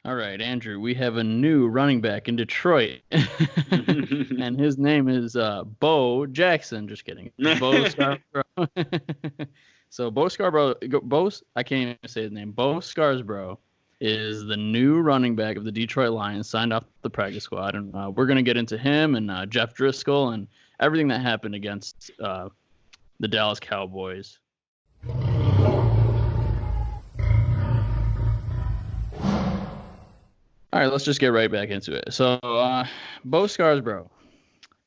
All right, Andrew, we have a new running back in Detroit, and his name is Bo Jackson. Just kidding. It's Bo Scarborough. So Bo Scarborough, I can't even say his name. Bo Scarborough is the new running back of the Detroit Lions, signed off the practice squad, and we're gonna get into him and Jeff Driskel and everything that happened against the Dallas Cowboys. All right, let's just get right back into it. So, Bo Scarborough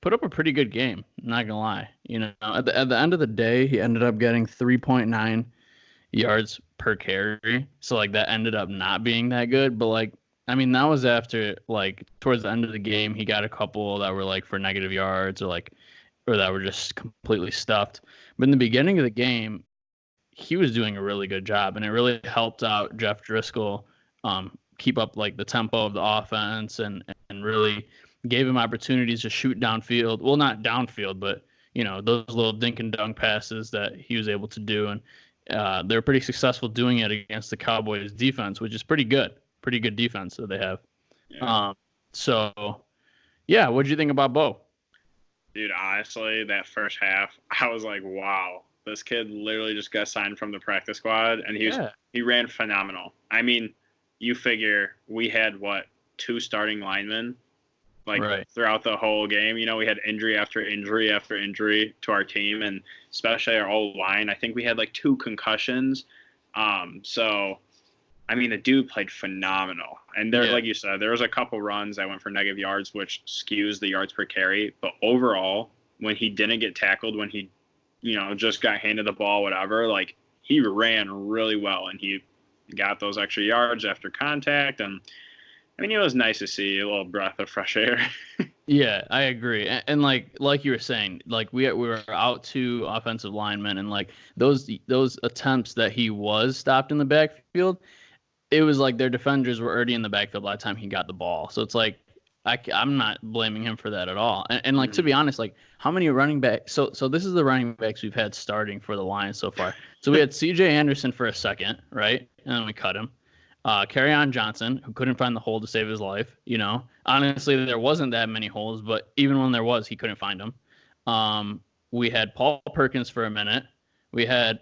put up a pretty good game. Not gonna lie, at the end of the day, he ended up getting 3.9 yards per carry. So like that ended up not being that good. But like, I mean, that was after like towards the end of the game, he got a couple that were like for negative yards or that were just completely stuffed. But in the beginning of the game, he was doing a really good job, and it really helped out Jeff Driskel keep up like the tempo of the offense and really gave him opportunities to shoot downfield. Well, not downfield, but those little dink and dunk passes that he was able to do. And they're pretty successful doing it against the Cowboys defense, which is pretty good defense that they have. Yeah. So yeah, what did you think about Bo? Dude, honestly, that first half, I was like, wow, this kid literally just got signed from the practice squad, and he ran phenomenal. I mean, you figure we had, 2 starting linemen throughout the whole game. We had injury after injury after injury to our team, and especially our O-line. I think we had 2 concussions. So, I mean, the dude played phenomenal. And like you said, there was a couple runs that went for negative yards, which skews the yards per carry. But overall, when he didn't get tackled, when he, just got handed the ball, whatever, he ran really well, and he got those extra yards after contact. And I mean, it was nice to see a little breath of fresh air. Yeah, I agree. And like you were saying, we were out 2 offensive linemen, and those attempts that he was stopped in the backfield, it was like their defenders were already in the backfield by the time he got the ball. So it's like I'm not blaming him for that at all. And to be honest, how many running backs? So this is the running backs we've had starting for the Lions so far. So we had C.J. Anderson for a second, right? And then we cut him. Kerryon Johnson, who couldn't find the hole to save his life. Honestly, there wasn't that many holes, but even when there was, he couldn't find them. We had Paul Perkins for a minute. We had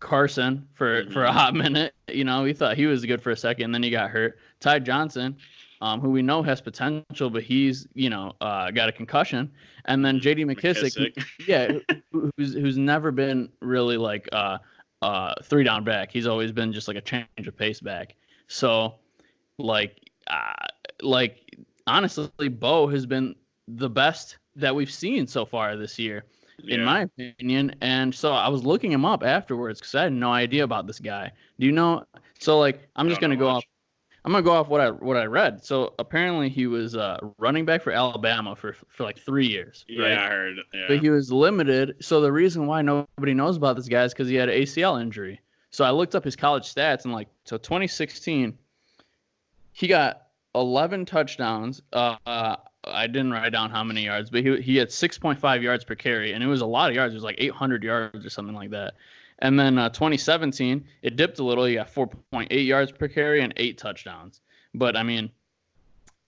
Carson for a hot minute. We thought he was good for a second, and then he got hurt. Ty Johnson, who we know has potential, but he's got a concussion. And then J.D. McKissick. Who's never been really 3-down back. He's always been just a change of pace back. So, honestly, Bo has been the best that we've seen so far this year, in my opinion. And so I was looking him up afterwards because I had no idea about this guy. Do you know? So, I'm just gonna go off. I'm gonna go off what I read. So apparently he was running back for Alabama for 3 years. Yeah, right? I heard. Yeah. But he was limited. So the reason why nobody knows about this guy is because he had an ACL injury. So I looked up his college stats, and 2016, he got 11 touchdowns. I didn't write down how many yards, but he had 6.5 yards per carry, and it was a lot of yards. It was 800 yards or something like that. And then 2017, it dipped a little. He got 4.8 yards per carry and 8 touchdowns. But I mean,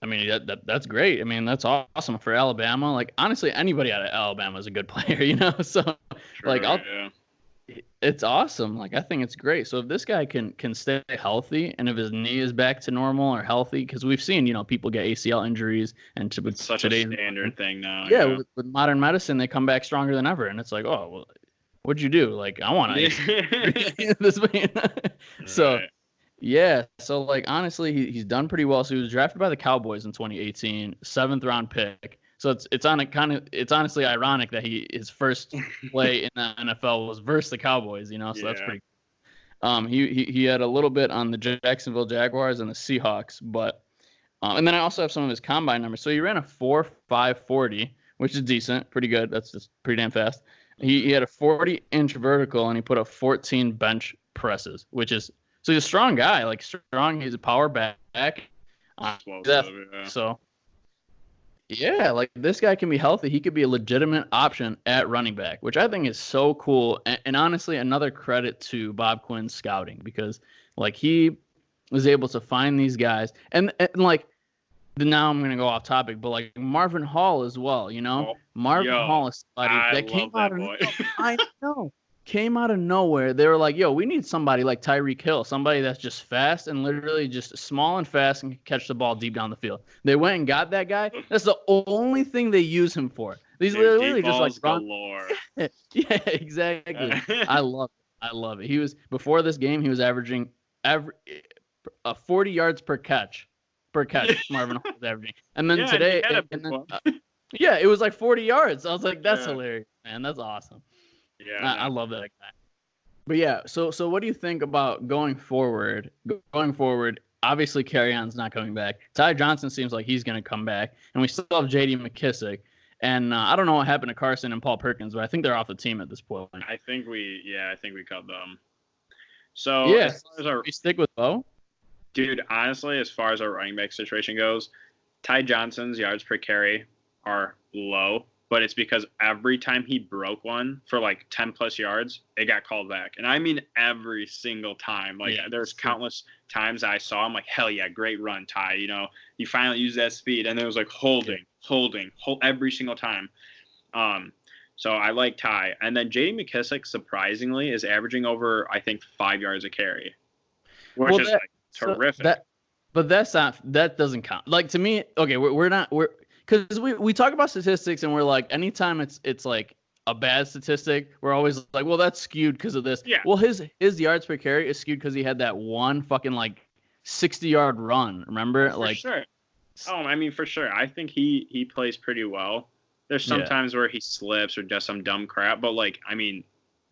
that's great. I mean, that's awesome for Alabama. Honestly, anybody out of Alabama is a good player, So it's awesome. I think it's great. So if this guy can stay healthy, and if his knee is back to normal or healthy, because we've seen people get ACL injuries, and it's such a standard thing now. Yeah, with modern medicine, they come back stronger than ever, and it's like, oh well, what'd you do? I want to this man. So yeah, so honestly, he's done pretty well. So he was drafted by the Cowboys in 2018, 7th round pick. So it's honestly ironic that his first play in the NFL was versus the Cowboys, So that's pretty. He had a little bit on the Jacksonville Jaguars and the Seahawks, but and then I also have some of his combine numbers. So he ran a 4.540, which is decent, pretty good. That's just pretty damn fast. He had a 40-inch vertical, and he put up 14 bench presses, which is so he's a strong guy, strong. He's a power back. So. Yeah, this guy can be healthy. He could be a legitimate option at running back, which I think is so cool. And honestly, another credit to Bob Quinn's scouting, because he was able to find these guys. And like, now I'm going to go off topic, but like Marvin Hall as well, Marvin Hall is somebody I that came love out that of boy. I know. Came out of nowhere. They were like, yo, we need somebody like Tyreek Hill, somebody that's just fast and literally just small and fast and can catch the ball deep down the field. They went and got that guy. That's the only thing they use him for. These literally just like galore. Yeah, exactly. I love it. He was before this game, he was averaging 40 yards per catch. Marvin Hall was averaging. And then today, yeah, it was like 40 yards. I was like, that's hilarious, man. That's awesome. Yeah, I love that guy. But yeah, so what do you think about going forward? Obviously, Kerryon's not coming back. Ty Johnson seems like he's going to come back, and we still have J.D. McKissick. And I don't know what happened to Carson and Paul Perkins, but I think they're off the team at this point. I think we cut them. So yeah, as far as we stick with Bo. Dude, honestly, as far as our running back situation goes, Ty Johnson's yards per carry are low, but it's because every time he broke one for like 10 plus yards, it got called back. And I mean every single time. Like there's countless times I saw him like, hell yeah, great run, Ty. You finally use that speed. And it was like holding every single time. So I like Ty. And then J.D. McKissick, surprisingly, is averaging over, I think, 5 yards a carry, which is like terrific. But that doesn't count. Like, to me, okay, we're because we talk about statistics and we're like, anytime it's like a bad statistic, we're always like, well, that's skewed because of this. Yeah. Well, his yards per carry is skewed because he had that one fucking like 60-yard run. Remember? For sure. Oh, I mean, for sure. I think he plays pretty well. There's some times where he slips or does some dumb crap, but like, I mean,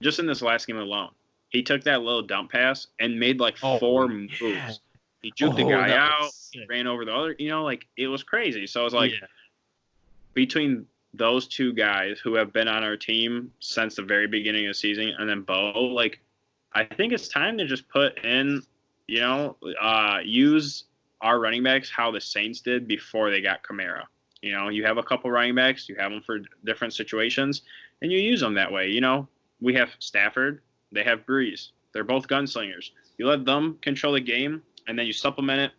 just in this last game alone, he took that little dump pass and made like 4 moves. He juked the guy out, ran over the other, like it was crazy. So I was like, between those two guys who have been on our team since the very beginning of the season, and then Bo, like, I think it's time to just put in, use our running backs how the Saints did before they got Kamara. You have a couple running backs, you have them for different situations, and you use them that way. We have Stafford, they have Breeze. They're both gunslingers. You let them control the game, and then you supplement it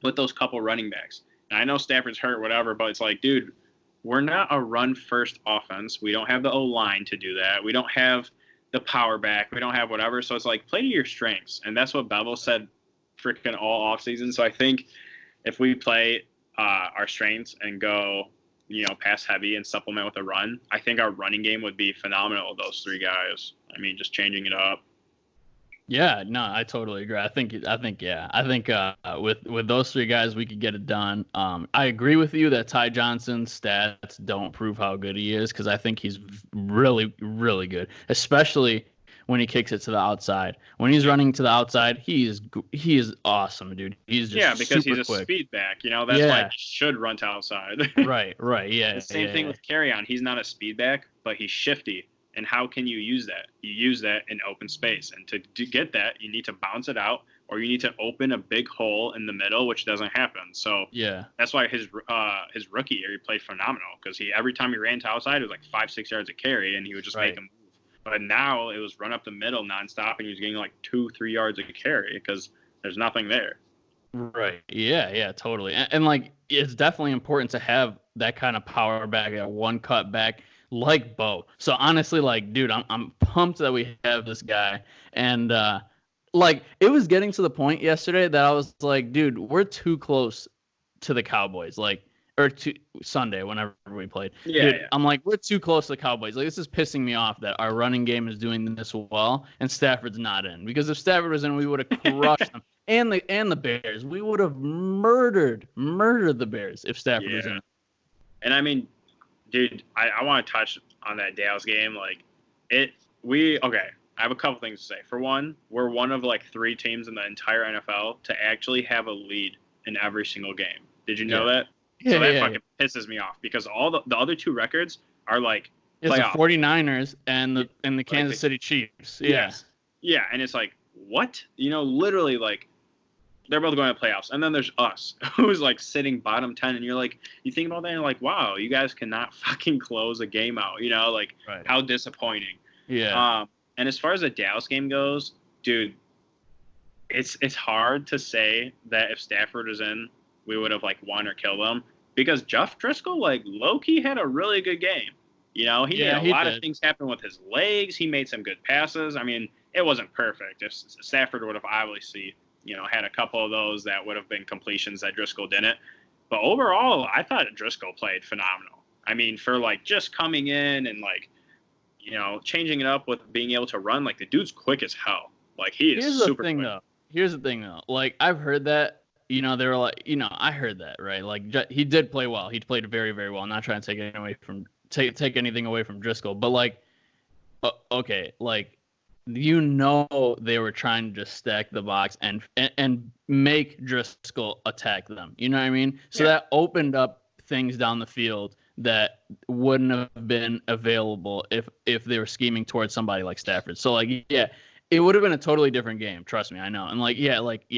with those couple running backs. And I know Stafford's hurt, whatever, but it's like, dude, we're not a run-first offense. We don't have the O-line to do that. We don't have the power back. We don't have whatever. So it's like, play to your strengths. And that's what Bevel said freaking all offseason. So I think if we play our strengths and go, pass heavy and supplement with a run, I think our running game would be phenomenal with those 3 guys. I mean, just changing it up. Yeah, no, I totally agree. I think with those 3 guys, we could get it done. I agree with you that Ty Johnson's stats don't prove how good he is, because I think he's really, really good, especially when he kicks it to the outside. When he's running to the outside, he is awesome, dude. He's just because he's a quick. speed back. That's why he should run to outside. Right, yeah. The same thing with Kerryon. He's not a speed back, but he's shifty. And how can you use that? You use that in open space. And to get that, you need to bounce it out, or you need to open a big hole in the middle, which doesn't happen. So that's why his rookie year, he played phenomenal, because every time he ran to outside, it was like 5-6 yards a carry, and he would just make a move. But now it was run up the middle nonstop, and he was getting like 2-3 yards a carry because there's nothing there. Right. Yeah, totally. And like, it's definitely important to have that kind of power back, that one cut back, like Bo. So honestly, like, dude, I'm pumped that we have this guy. And like, it was getting to the point yesterday that I was like, dude, we're too close to the Cowboys. Like, or to Sunday, whenever we played. Dude, I'm like, we're too close to the Cowboys. Like, this is pissing me off that our running game is doing this well and Stafford's not in. Because if Stafford was in, we would have crushed them. And the Bears. We would have murdered the Bears if Stafford was in. And I mean, dude, I want to touch on that Dallas game. Like, I have a couple things to say. For one, we're one of like 3 teams in the entire NFL to actually have a lead in every single game. Did you know that? So that fucking pisses me off, because all the other 2 records are like playoff. It's the 49ers and the Kansas City Chiefs. Yeah. Yeah, and it's like, what? Literally, like, they're both going to playoffs. And then there's us, who's like sitting bottom 10, and you think about that and you're like, wow, you guys cannot fucking close a game out, how disappointing. Yeah. And as far as the Dallas game goes, dude, it's hard to say that if Stafford was in, we would have like won or killed them, because Jeff Driskel, like, low key had a really good game. He made a lot of things happen with his legs. He made some good passes. I mean, it wasn't perfect. If Stafford would have obviously, had a couple of those that would have been completions that Driskel didn't. But overall, I thought Driskel played phenomenal. I mean, for like just coming in and like, changing it up with being able to run, like, the dude's quick as hell. Like, he is super quick. Here's the thing, though. Like, I've heard that, they were like, I heard that, right? Like, he did play well. He played very, very well. I'm not trying to take anything away from Driskel, but like, okay, like, they were trying to just stack the box and make Driskel attack them. You know what I mean? So that opened up things down the field that wouldn't have been available if they were scheming towards somebody like Stafford. So like, yeah, it would have been a totally different game. Trust me, I know. And like,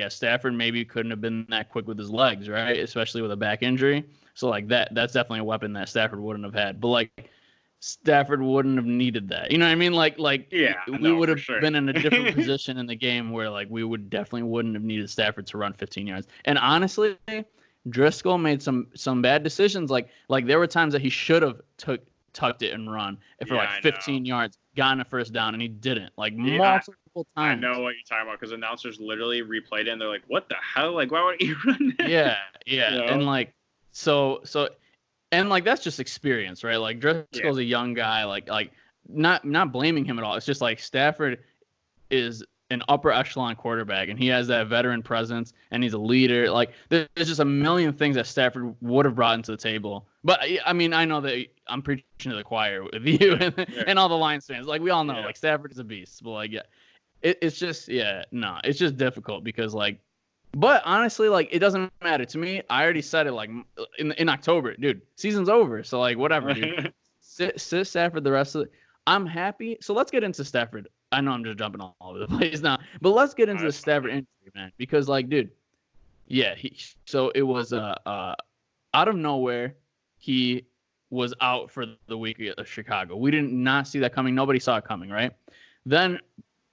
Stafford maybe couldn't have been that quick with his legs, right? Especially with a back injury. So like that's definitely a weapon that Stafford wouldn't have had. But like, Stafford wouldn't have needed that. You know what I mean? We would have been in a different position in the game where like we definitely wouldn't have needed Stafford to run 15 yards. And honestly, Driskel made some bad decisions. Like there were times that he should have tucked it and run for 15 yards, gotten a first down, and he didn't. Like multiple times. I know what you're talking about, because announcers literally replayed it and they're like, "What the hell? Like, why would he run that?" Yeah. And like so. And like that's just experience, right? Like Driskel's a young guy. Like not blaming him at all. It's just like Stafford is an upper echelon quarterback, and he has that veteran presence, and he's a leader. Like there's just a million things that Stafford would have brought into the table. But I mean, I know that I'm preaching to the choir with you and all the Lions fans. Like we all know, like Stafford is a beast. But like, it's just it's just difficult because like. But honestly, like, it doesn't matter to me. I already said it like in October, dude. Season's over, so like whatever, dude. Sit Stafford the rest of it. I'm happy. So let's get into Stafford. I know I'm just jumping all over the place now, but let's get into the Stafford injury, man. Because like, dude, so it was out of nowhere. He was out for the week of Chicago. We did not see that coming. Nobody saw it coming, right? Then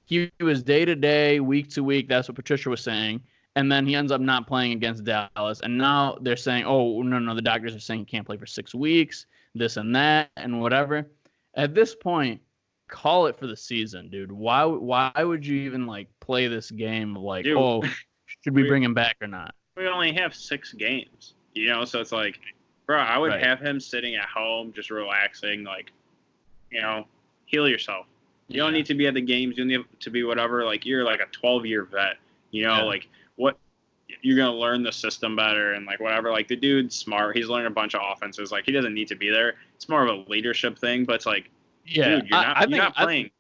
he was day to day, week to week. That's what Patricia was saying. And then he ends up not playing against Dallas. And now they're saying, oh, no, the doctors are saying he can't play for 6 weeks, this and that, and whatever. At this point, call it for the season, dude. Why would you even, like, play this game of, like, dude, should we bring him back or not? We only have 6 games, so it's like, bro, I would have him sitting at home just relaxing, like, heal yourself. You don't need to be at the games. You don't need to be whatever. Like, you're like a 12-year vet, like, what you're going to learn the system better and like whatever. Like the dude's smart. He's learned a bunch of offenses. Like he doesn't need to be there. It's more of a leadership thing, but it's like, dude, you're not playing.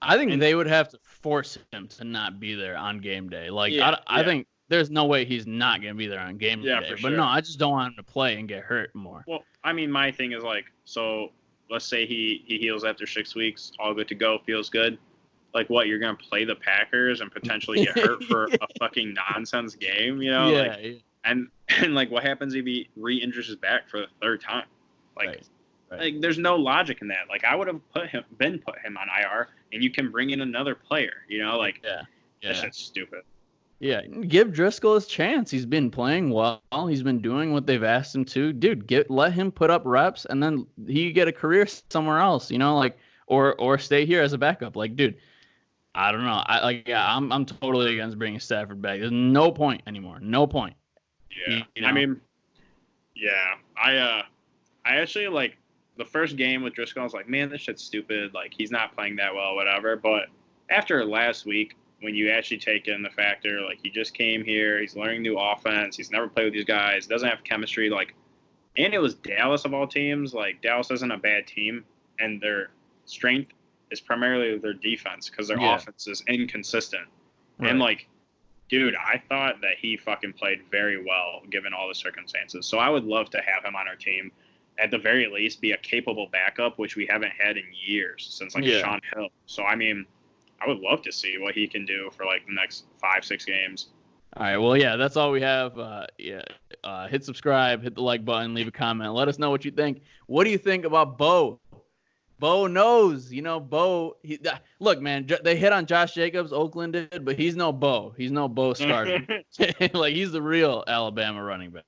I think they would have to force him to not be there on game day. Like I think there's no way he's not going to be there on game day. For sure. But no, I just don't want him to play and get hurt more. Well, I mean, my thing is like, so let's say he heals after 6 weeks, all good to go, feels good. Like what, you're gonna play the Packers and potentially get hurt for a fucking nonsense game, And like what happens if he re-injures his back for the 3rd time? Like, like there's no logic in that. Like I would have put him on IR, and you can bring in another player. That shit's stupid. Yeah, give Driskel his chance. He's been playing well. He's been doing what they've asked him to. Dude, let him put up reps, and then he get a career somewhere else. Or stay here as a backup. Like, dude. I don't know. I'm totally against bringing Stafford back. There's no point anymore. No point. Yeah. I mean, I actually like the first game with Driskel. I was like, man, this shit's stupid. Like he's not playing that well, whatever. But after last week, when you actually take in the factor, like he just came here, he's learning new offense, he's never played with these guys, doesn't have chemistry. Like, and it was Dallas of all teams. Like Dallas isn't a bad team, and their strength is primarily their defense because their offense is inconsistent. Right. And like, dude, I thought that he fucking played very well given all the circumstances. So I would love to have him on our team. At the very least, be a capable backup, which we haven't had in years since like Sean Hill. So I mean, I would love to see what he can do for like the next 5-6 games. All right, well, that's all we have. Hit subscribe, hit the like button, leave a comment. Let us know what you think. What do you think about Bo Bo knows. Bo. Look, man, they hit on Josh Jacobs. Oakland did, but he's no Bo. He's no Bo Scarborough. Like, he's the real Alabama running back.